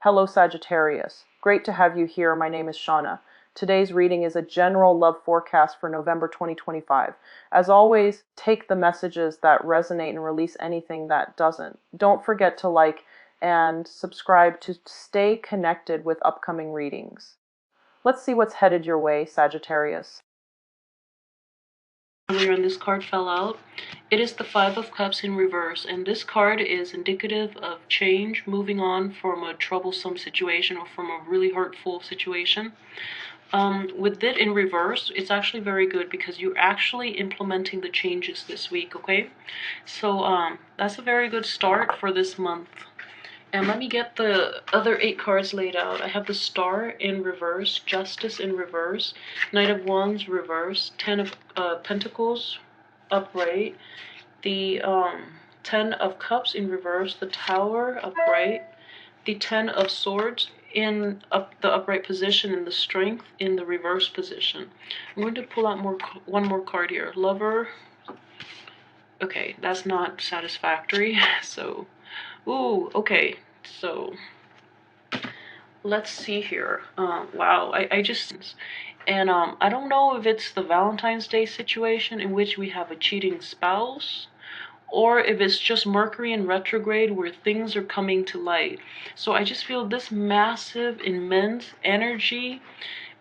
Hello Sagittarius. Great to have you here. My name is Shauna. Today's reading is a general love forecast for November 2025. As always, take the messages that resonate and release anything that doesn't. Don't forget to like and subscribe to stay connected with upcoming readings. Let's see what's headed your way, Sagittarius. Earlier, and this card fell out. It is the Five of Cups in reverse, and this card is indicative of change, moving on from a troublesome situation or from a really hurtful situation. With it in reverse, it's actually very good because you're actually implementing the changes this week, okay? So that's a very good start for this month. And let me get the other 8 cards laid out. I have the Star in reverse, Justice in reverse, Knight of Wands reverse, 10 of Pentacles upright, the 10 of Cups in reverse, the Tower upright, the 10 of Swords in the upright position, and the Strength in the reverse position. I'm going to pull out one more card here. Lover. Okay, that's not satisfactory. So, ooh, okay. So let's see here. Wow, I just, and I don't know if it's the Valentine's Day situation in which we have a cheating spouse, or if it's just Mercury in retrograde where things are coming to light. So I just feel this massive, immense energy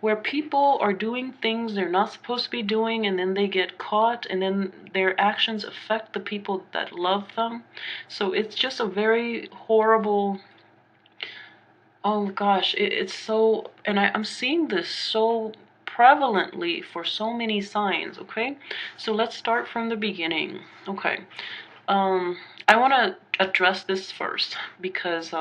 where people are doing things they're not supposed to be doing, and then they get caught, and then their actions affect the people that love them. So it's just a very horrible, oh gosh, it's so, and I'm seeing this so prevalently for so many signs, okay? So let's start from the beginning. Okay. I want to address this first because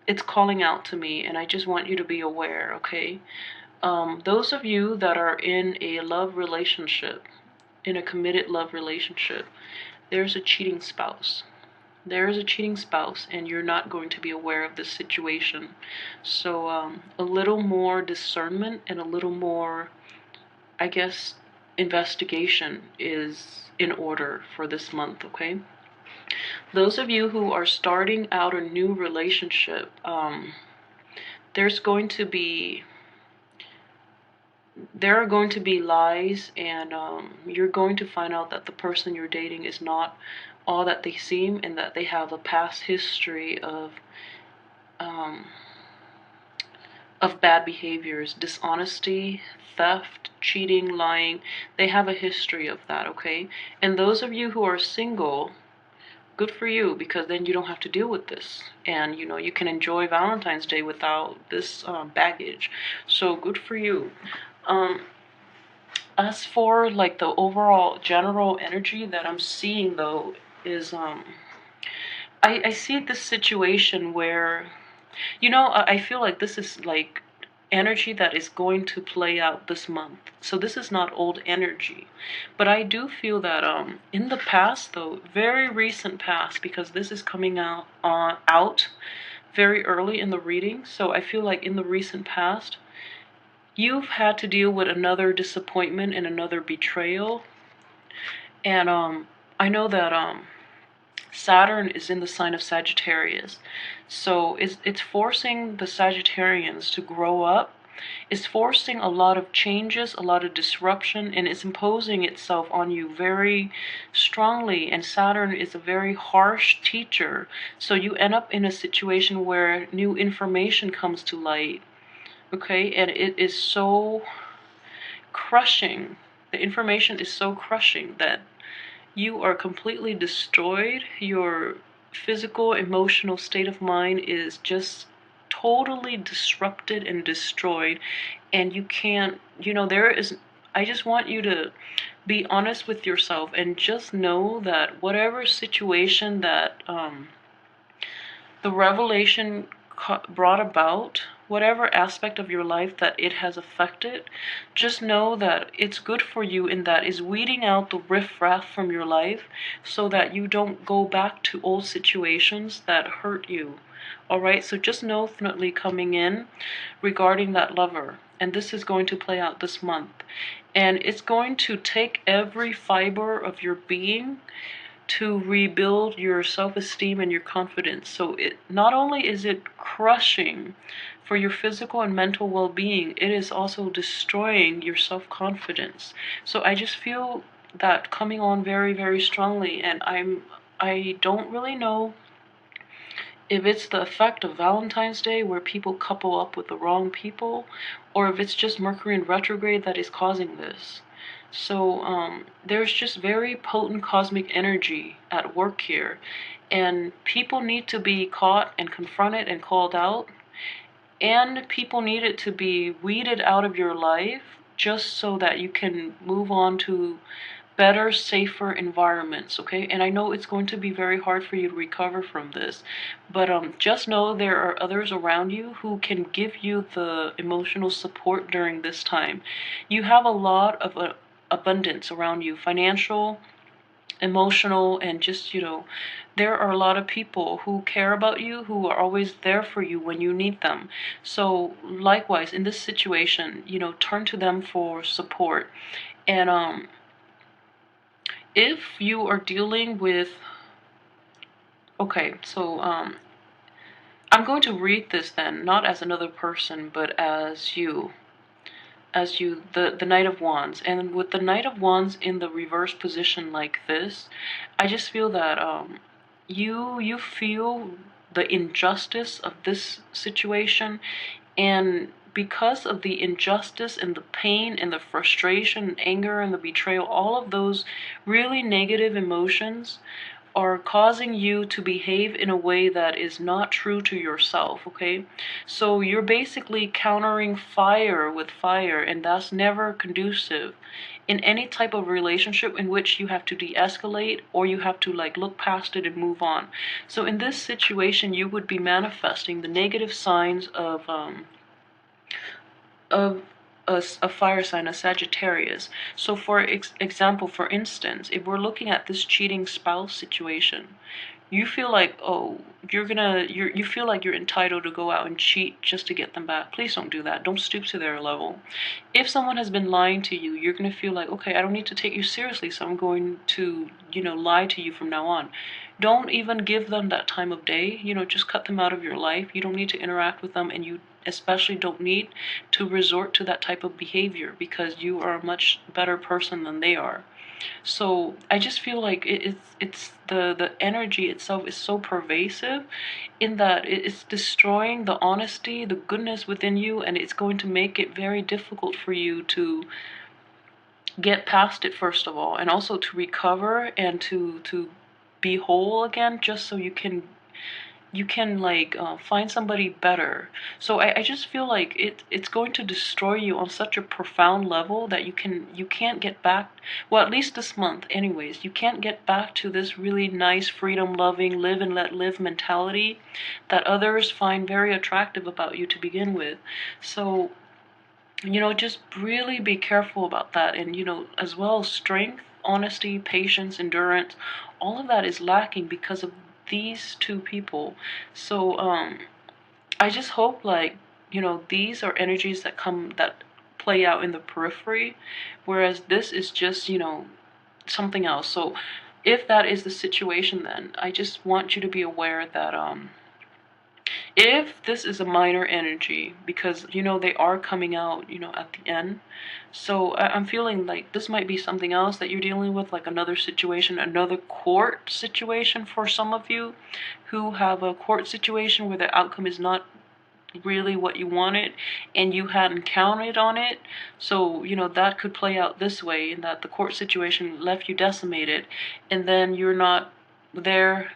it's calling out to me, and I just want you to be aware, okay? Those of you that are in a love relationship, in a committed love relationship, there's a cheating spouse. There is a cheating spouse, and you're not going to be aware of this situation. So a little more discernment and a little more, I guess, investigation is in order for this month, okay? Those of you who are starting out a new relationship, there are going to be lies, and you're going to find out that the person you're dating is not all that they seem, and that they have a past history of bad behaviors, dishonesty, theft, cheating, lying. They have a history of that, okay? And those of you who are single, good for you, because then you don't have to deal with this, and you can enjoy Valentine's Day without this baggage. So good for you. As for like the overall general energy that I'm seeing, though, is I see this situation where, I feel like this is like energy that is going to play out this month. So this is not old energy. But I do feel that in the past, though, very recent past, because this is coming out very early in the reading. So I feel like in the recent past, you've had to deal with another disappointment and another betrayal. And I know that Saturn is in the sign of Sagittarius. So it's forcing the Sagittarians to grow up. It's forcing a lot of changes, a lot of disruption, and it's imposing itself on you very strongly. And Saturn is a very harsh teacher. So you end up in a situation where new information comes to light. Okay, and it is so crushing. The information is so crushing that you are completely destroyed. Your physical, emotional state of mind is just totally disrupted and destroyed. And you can't, I just want you to be honest with yourself and just know that whatever situation that the revelation brought about, whatever aspect of your life that it has affected, just know that it's good for you, in that is weeding out the riffraff from your life so that you don't go back to old situations that hurt you. Alright, so just know definitely coming in regarding that lover. And this is going to play out this month. And it's going to take every fiber of your being to rebuild your self-esteem and your confidence. So it not only is it crushing for your physical and mental well-being, it is also destroying your self-confidence. So I just feel that coming on very, very strongly, and I don't really know if it's the effect of Valentine's Day where people couple up with the wrong people, or if it's just Mercury in retrograde that is causing this. So there's just very potent cosmic energy at work here, and people need to be caught and confronted and called out, and people need it to be weeded out of your life just so that you can move on to better, safer environments, okay? And I know it's going to be very hard for you to recover from this, but just know there are others around you who can give you the emotional support during this time. You have a lot of abundance around you, financial, emotional, and just, there are a lot of people who care about you, who are always there for you when you need them. So likewise, in this situation, turn to them for support. And if you are dealing with, okay, so I'm going to read this then, not as another person, but as you, the Knight of Wands. And with the Knight of Wands in the reverse position like this, I just feel that you feel the injustice of this situation, and because of the injustice and the pain and the frustration and anger and the betrayal, all of those really negative emotions are causing you to behave in a way that is not true to yourself, okay? So you're basically countering fire with fire, and that's never conducive in any type of relationship in which you have to de-escalate or you have to like look past it and move on. So in this situation, you would be manifesting the negative signs of a fire sign, a Sagittarius. So for example, for instance, if we're looking at this cheating spouse situation, you feel like, oh, you feel like you're entitled to go out and cheat just to get them back. Please don't do that. Don't stoop to their level. If someone has been lying to you, you're going to feel like, okay, I don't need to take you seriously, so I'm going to, lie to you from now on. Don't even give them that time of day. Just cut them out of your life. You don't need to interact with them, and you especially don't need to resort to that type of behavior because you are a much better person than they are. So I just feel like it's the energy itself is so pervasive in that it's destroying the honesty, the goodness within you, and it's going to make it very difficult for you to get past it, first of all, and also to recover and to be whole again, just so you can like find somebody better. So I just feel like it's going to destroy you on such a profound level that you can't get back, well, at least this month anyways, you can't get back to this really nice freedom loving live and let live mentality that others find very attractive about you to begin with. So just really be careful about that. And as well, strength, honesty, patience, endurance, all of that is lacking because of these two people. So I just hope, like, these are energies that play out in the periphery, whereas this is just something else. So if that is the situation, then I just want you to be aware that if this is a minor energy, because they are coming out at the end, so I'm feeling like this might be something else that you're dealing with, like another situation, another court situation for some of you who have a court situation where the outcome is not really what you wanted and you hadn't counted on it. So that could play out this way, in that the court situation left you decimated, and then you're not there.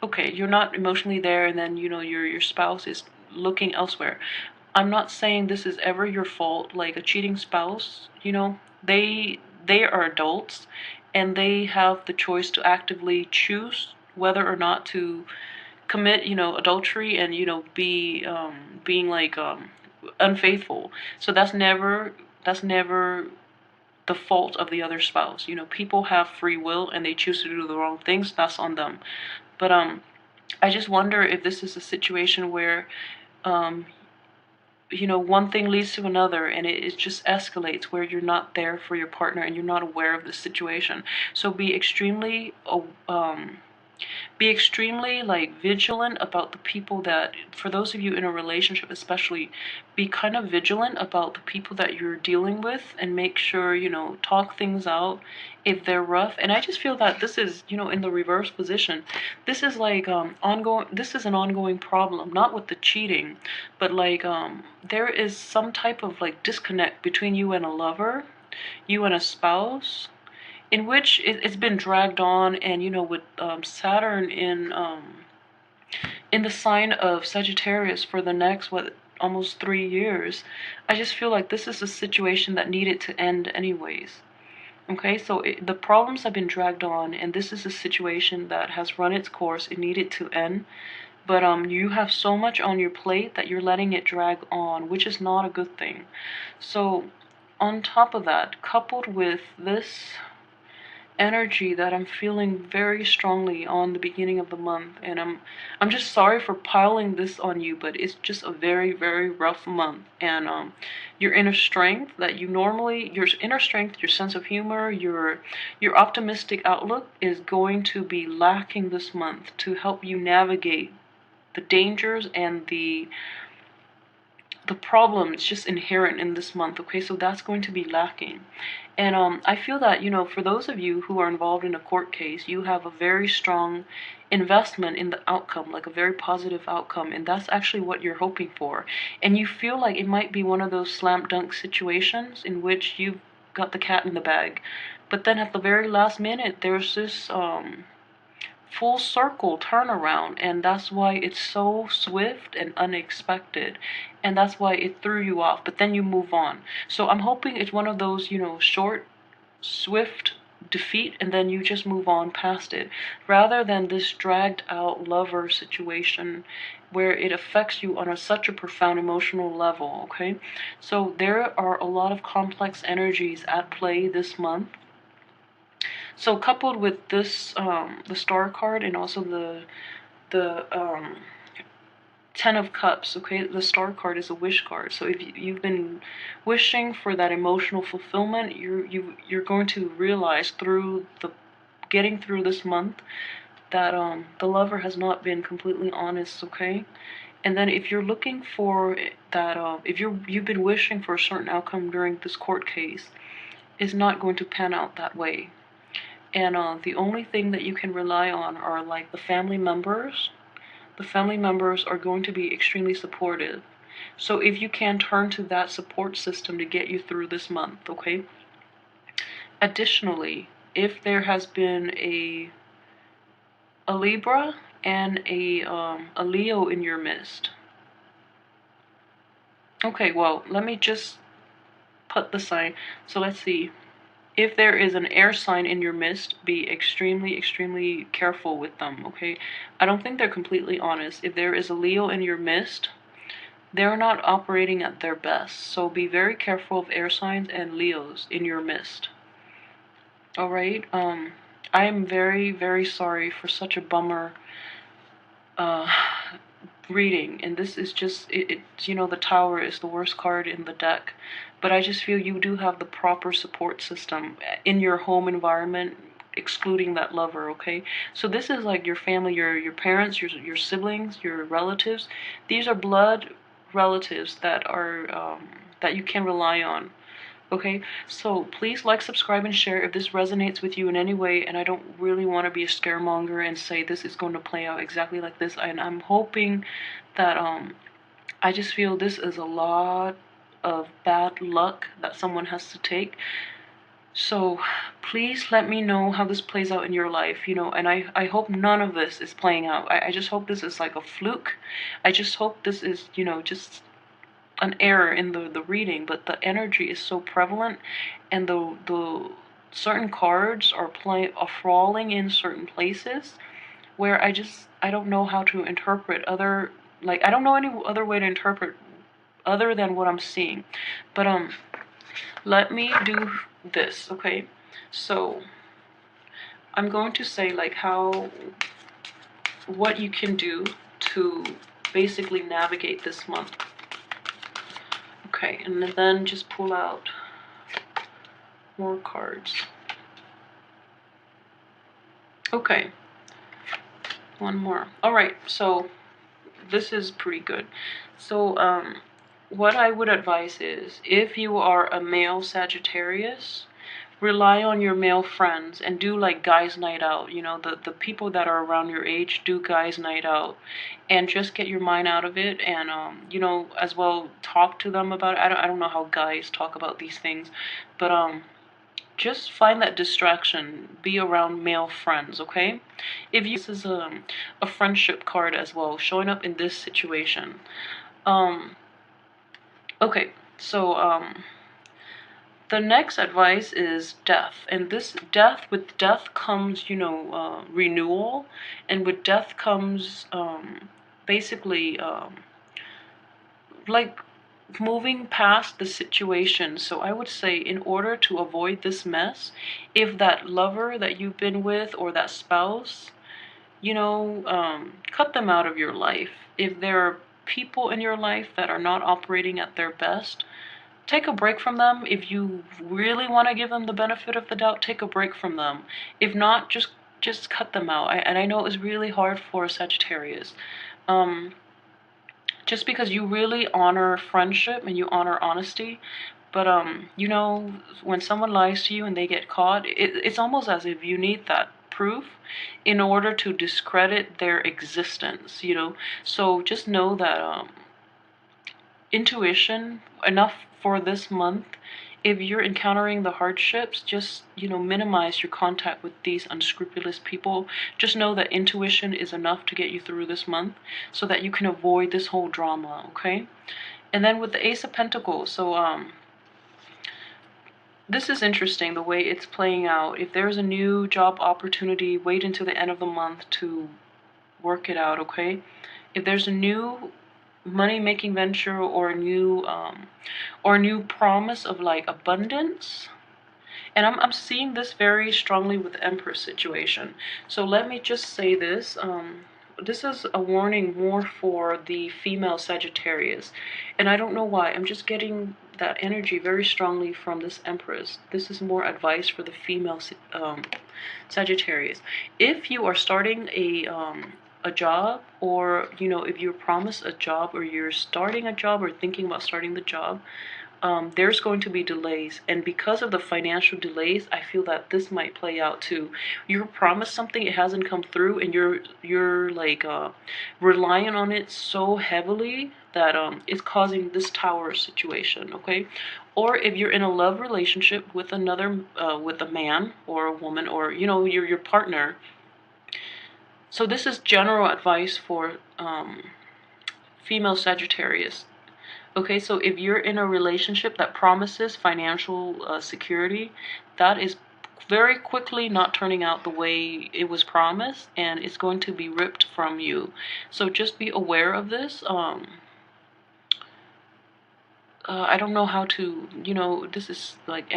Okay, you're not emotionally there, and then your spouse is looking elsewhere. I'm not saying this is ever your fault. Like a cheating spouse, they are adults, and they have the choice to actively choose whether or not to commit adultery and be being like unfaithful. So that's never the fault of the other spouse. People have free will and they choose to do the wrong things. That's on them. But I just wonder if this is a situation where um, you know, one thing leads to another, and it just escalates where you're not there for your partner and you're not aware of the situation. So be extremely like vigilant about the people that, for those of you in a relationship especially, be kind of vigilant about the people that you're dealing with, and make sure, you know, talk things out if they're rough. And I just feel that this is, you know, in the reverse position, this is like ongoing, this is an ongoing problem, not with the cheating, but like there is some type of like disconnect between you and a lover, you and a spouse, in which it's been dragged on. And you know, with Saturn in the sign of Sagittarius for the next, what, almost 3 years, I just feel like this is a situation that needed to end anyways. Okay, so the problems have been dragged on, and this is a situation that has run its course. It needed to end, but you have so much on your plate that you're letting it drag on, which is not a good thing. So on top of that, coupled with this energy that I'm feeling very strongly on the beginning of the month, and I'm just sorry for piling this on you, but it's just a very, very rough month. And your inner strength that you normally, your inner strength, your sense of humor, your optimistic outlook is going to be lacking this month to help you navigate the dangers and the problem. It's just inherent in this month. Okay, so that's going to be lacking. And I feel that, you know, for those of you who are involved in a court case, you have a very strong investment in the outcome, like a very positive outcome, and that's actually what you're hoping for. And you feel like it might be one of those slam dunk situations in which you've got the cat in the bag, but then at the very last minute there's this full circle turnaround, and that's why it's so swift and unexpected, and that's why it threw you off, but then you move on. So I'm hoping it's one of those, you know, short, swift defeat, and then you just move on past it, rather than this dragged out lover situation where it affects you on such a profound emotional level. Okay, so there are a lot of complex energies at play this month. So coupled with this, the Star card, and also the Ten of Cups. Okay, the Star card is a wish card. So if you've been wishing for that emotional fulfillment, you're going to realize through the getting through this month that the lover has not been completely honest. Okay. And then if you're looking for that, if you've been wishing for a certain outcome during this court case, is not going to pan out that way. And the only thing that you can rely on are like the family members. The family members are going to be extremely supportive. So if you can, turn to that support system to get you through this month, okay? Additionally, if there has been a Libra and a Leo in your midst. Okay, well, let me just put the sign. So let's see. If there is an air sign in your midst, be extremely, extremely careful with them, okay? I don't think they're completely honest. If there is a Leo in your midst, they're not operating at their best. So be very careful of air signs and Leos in your midst. All right? I am very, very sorry for such a bummer reading, and this is just it's, you know, the Tower is the worst card in the deck, but I just feel you do have the proper support system in your home environment, excluding that lover. Okay, so this is like your family, your parents, your siblings, your relatives. These are blood relatives that are that you can rely on. Okay, so please like, subscribe, and share if this resonates with you in any way. And I don't really want to be a scaremonger and say this is going to play out exactly like this. And I'm hoping that I just feel this is a lot of bad luck that someone has to take. So please let me know how this plays out in your life, you know, and I hope none of this is playing out. I just hope this is like a fluke. I just hope this is, you know, just an error in the reading, but the energy is so prevalent, and the certain cards are falling in certain places where I don't know how to interpret other, like I don't know any other way to interpret other than what I'm seeing. But let me do this, okay? So I'm going to say like what you can do to basically navigate this month. Okay, and then just pull out more cards. Okay, one more. All right, so this is pretty good. So what I would advise is, if you are a male Sagittarius, rely on your male friends and do like guys night out. You know, the people that are around your age, do guys night out and just get your mind out of it. And you know, as well, talk to them about it. I don't know how guys talk about these things, but just find that distraction. Be around male friends, okay? If you, this is a friendship card as well, showing up in this situation. Okay, so the next advice is death. And this death, with death comes, you know, renewal. And with death comes basically like moving past the situation. So I would say, in order to avoid this mess, if that lover that you've been with or that spouse, you know, cut them out of your life. If there are people in your life that are not operating at their best, take a break from them. If you really want to give them the benefit of the doubt, take a break from them. If not, just cut them out. And I know it was really hard for Sagittarius. Just because you really honor friendship and you honor honesty, but you know, when someone lies to you and they get caught, it's almost as if you need that proof in order to discredit their existence, you know. So just know that intuition enough for this month. If you're encountering the hardships, just, you know, minimize your contact with these unscrupulous people. Just know that intuition is enough to get you through this month so that you can avoid this whole drama, okay? And then with the Ace of Pentacles, so this is interesting the way it's playing out. If there's a new job opportunity, wait until the end of the month to work it out, okay? If there's a new money-making venture or a new promise of like abundance, and I'm seeing this very strongly with the Empress situation. So let me just say this. This is a warning more for the female Sagittarius. And I don't know why. I'm just getting that energy very strongly from this Empress. This is more advice for the female Sagittarius. If you are starting a job, or, you know, if you're promised a job, or you're starting a job or thinking about starting the job, there's going to be delays. And because of the financial delays, I feel that this might play out too. You're promised something, it hasn't come through, and you're like relying on it so heavily that it's causing this tower situation, okay? Or if you're in a love relationship with another with a man or a woman, or, you know, your partner. So this is general advice for female Sagittarius. Okay, so if you're in a relationship that promises financial security, that is very quickly not turning out the way it was promised, and it's going to be ripped from you. So just be aware of this. I don't know how to, you know, this is like